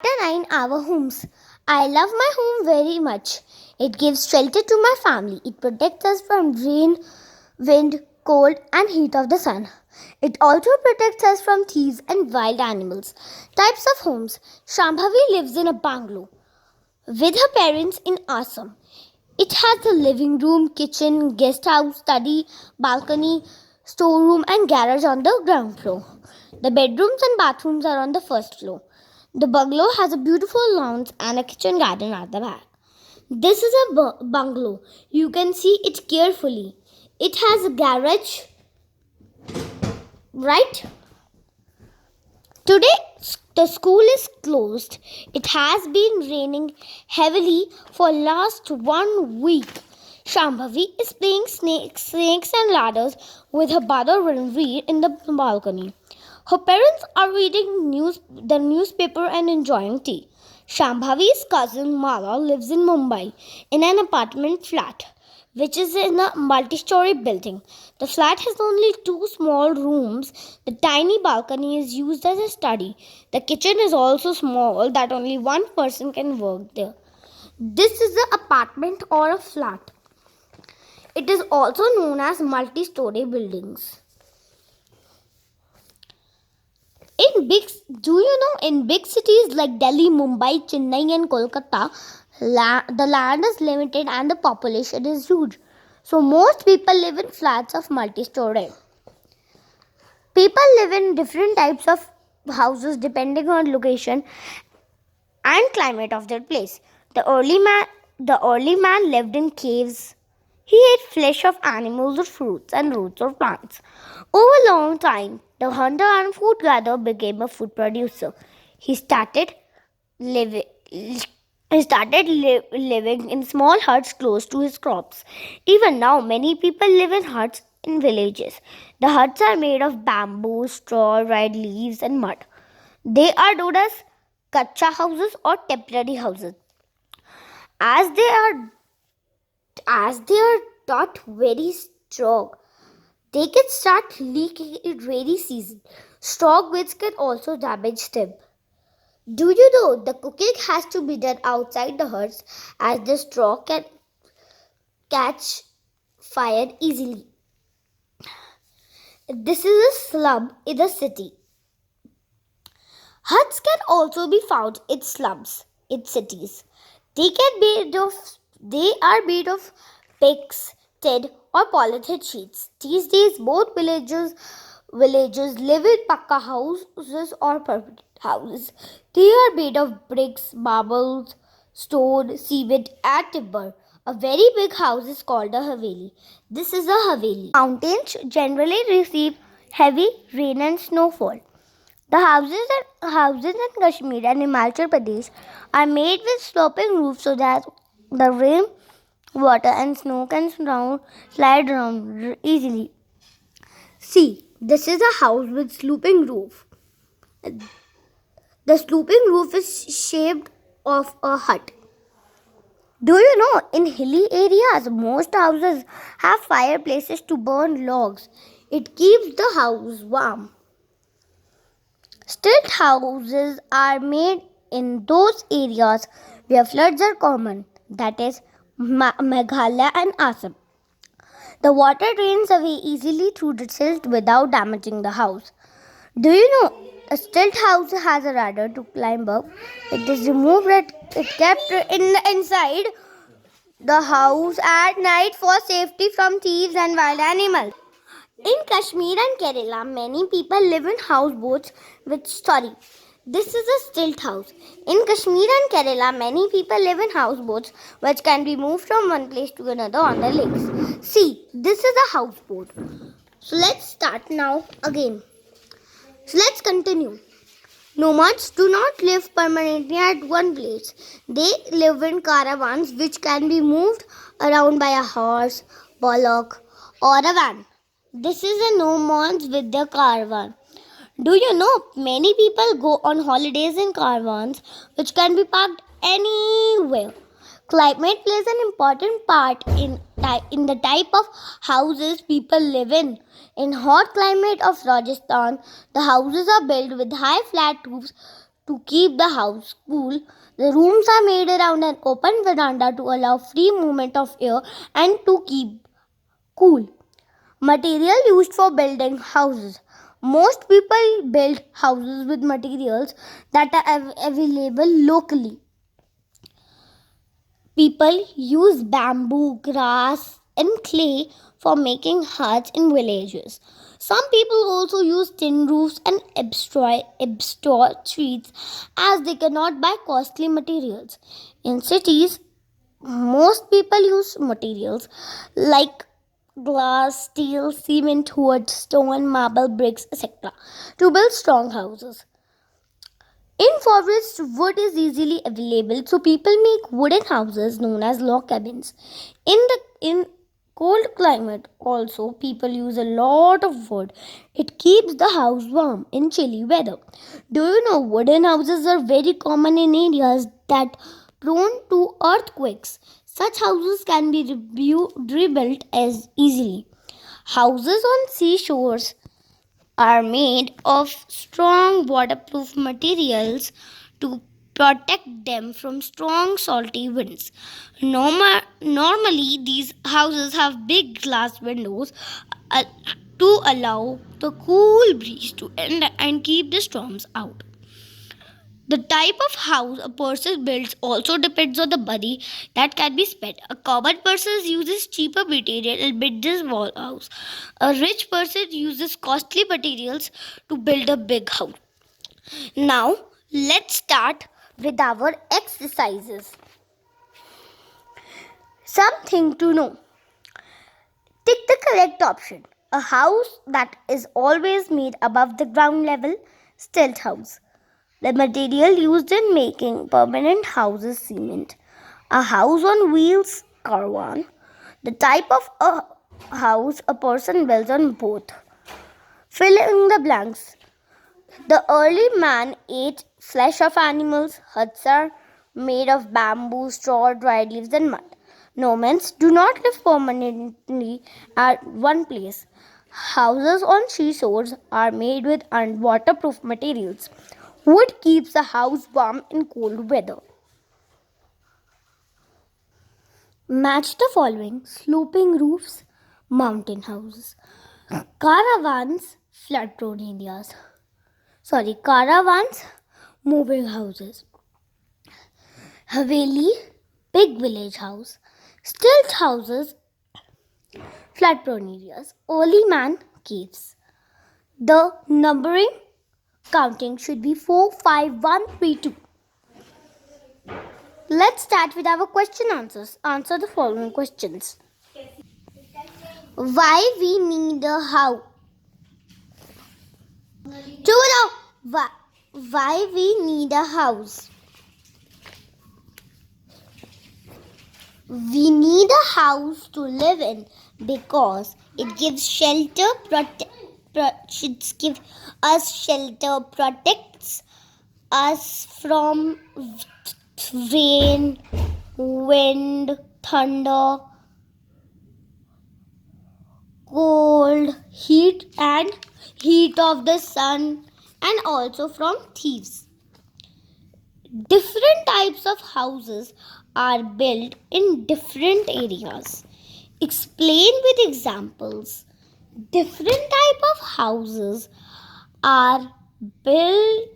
Chapter 9, Our Homes. I love my home very much. It gives shelter to my family. It protects us from rain, wind, cold, and heat of the sun. It also protects us from thieves and wild animals. Types of homes. Shambhavi lives in a bungalow with her parents in Assam. It has a living room, kitchen, guest house, study, balcony, storeroom, and garage on the ground floor. The bedrooms and bathrooms are on the first floor. The bungalow has a beautiful lawns and a kitchen garden at the back. This is a bungalow. You can see it carefully. It has a garage, right? Today, the school is closed. It has been raining heavily for last 1 week. Shambhavi is playing snakes and ladders with her brother Ranveer in the balcony. Her parents are reading the newspaper and enjoying tea. Shambhavi's cousin Mala lives in Mumbai in an apartment flat, which is in a multi-story building. The flat has only 2 small rooms. The tiny balcony is used as a study. The kitchen is also small that only one person can work there. This is an apartment or a flat. It is also known as multi-story buildings. In big cities like Delhi, Mumbai, Chennai and Kolkata, the land is limited and the population is huge. So most people live in flats of multi-story. People live in different types of houses depending on location and climate of their place. The early man lived in caves. He ate flesh of animals or fruits and roots of plants. Over a long time, the hunter and food gatherer became a food producer. He started living in small huts close to his crops. Even now, many people live in huts in villages. The huts are made of bamboo, straw, dried leaves, and mud. They are known as kacha houses or temporary houses. As they are not very strong, they can start leaking in rainy season. Strong winds can also damage them. Do you know the cooking has to be done outside the huts as the straw can catch fire easily? This is a slum in the city. Huts can also be found in slums in cities. They are made of bricks, tin, or polythene sheets. These days, most villagers live in pakka houses or permanent houses. They are made of bricks, marbles, stone, cement, and timber. A very big house is called a haveli. This is a haveli. Mountains generally receive heavy rain and snowfall. The houses in Kashmir and Himachal Pradesh are made with sloping roofs so that the rain, water and snow can slide around easily. See, this is a house with sloping roof. The sloping roof is shaped of a hut. Do you know, in hilly areas, most houses have fireplaces to burn logs. It keeps the house warm. Stilt houses are made in those areas where floods are common, that is, Meghalaya and Assam. The water drains away easily through the silt without damaging the house. Do you know a stilt house has a ladder to climb up? It is removed and it kept inside the house at night for safety from thieves and wild animals. In Kashmir and Kerala, many people live in houseboats this is a stilt house. In Kashmir and Kerala, many people live in houseboats which can be moved from one place to another on the lakes. See, this is a houseboat. So let's start now again. So let's continue. Nomads do not live permanently at one place. They live in caravans which can be moved around by a horse, bullock, or a van. This is a nomads with their caravan. Do you know many people go on holidays in caravans which can be parked anywhere? Climate plays an important part in the type of houses people live in. In hot climate of Rajasthan, the houses are built with high flat roofs to keep the house cool. The rooms are made around an open veranda to allow free movement of air and to keep cool. Material used for building houses. Most people build houses with materials that are available locally. People use bamboo, grass, and clay for making huts in villages. Some people also use tin roofs and abstract streets as they cannot buy costly materials. In cities, most people use materials like glass, steel, cement, wood, stone, marble, bricks, etc. to build strong houses. In forests, wood is easily available, so people make wooden houses known as log cabins. In cold climate, also people use a lot of wood. It keeps the house warm in chilly weather. Do you know wooden houses are very common in areas that prone to earthquakes? Such houses can be rebuilt as easily. Houses on seashores are made of strong waterproof materials to protect them from strong salty winds. Normally, these houses have big glass windows uh, to allow the cool breeze to enter and keep the storms out. The type of house a person builds also depends on the money that can be spent. A common person uses cheaper material and builds this small house. A rich person uses costly materials to build a big house. Now, let's start with our exercises. Something to know. Tick the correct option. A house that is always made above the ground level, stilt house. The material used in making permanent houses cement. A house on wheels caravan. The type of a house a person builds on both. Fill in the blanks. The early man ate flesh of animals. Huts are made of bamboo, straw, dried leaves, and mud. Nomads do not live permanently at one place. Houses on seashores are made with waterproof materials. Wood keeps the house warm in cold weather. Match the following: sloping roofs, mountain houses, caravans, flood prone areas. Caravans, moving houses, Haveli, big village house, stilt houses, flood prone areas, early man caves. The numbering counting should be 4, 5, 1, 3, 2. Let's start with our question answers. Answer the following questions. Why we need a house? Why we need a house? We need a house to live in because it gives shelter, give us shelter, protects us from rain, wind, thunder, cold, heat of the sun, and also from thieves. Different types of houses are built in different areas. Explain with examples. Different type of houses are built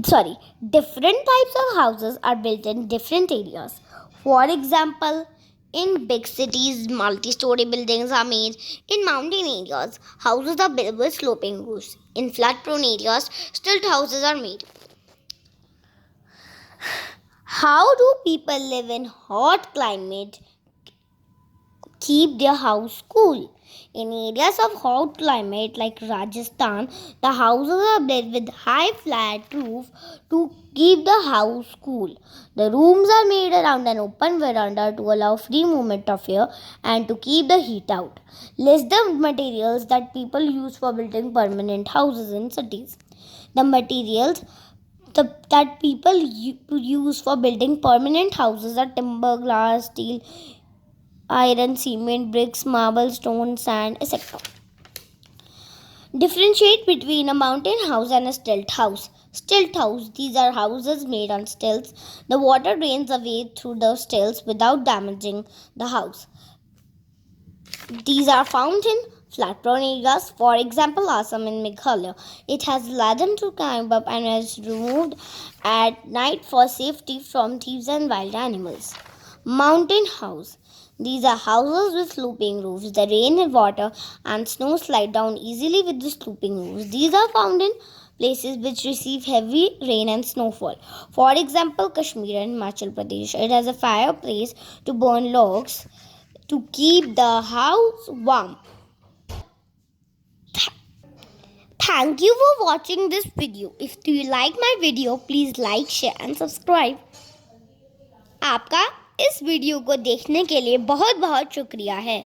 different types of houses are built in different areas. For example, in big cities, multi-story buildings are made. In mountain areas, houses are built with sloping roofs. In flood-prone areas, stilt houses are made. How do people live in hot climate keep their house cool? In areas of hot climate like Rajasthan, the houses are built with high flat roof to keep the house cool. The rooms are made around an open veranda to allow free movement of air and to keep the heat out. List the materials that people use for building permanent houses in cities. The materials that people use for building permanent houses are timber, glass, steel, iron, cement, bricks, marble, stone, sand, etc. Differentiate between a mountain house and a stilt house. Stilt house, these are houses made on stilts. The water drains away through the stilts without damaging the house. These are found in flat prone areas, for example, Assam in Meghalaya. It has ladder to climb up and is removed at night for safety from thieves and wild animals. Mountain house. These are houses with sloping roofs. The rain, water, and snow slide down easily with the sloping roofs. These are found in places which receive heavy rain and snowfall. For example, Kashmir and Himachal Pradesh. It has a fireplace to burn logs to keep the house warm. Thank you for watching this video. If you like my video, please like, share and subscribe. आपका इस video को देखने के लिए बहुत बहुत शुक्रिया है.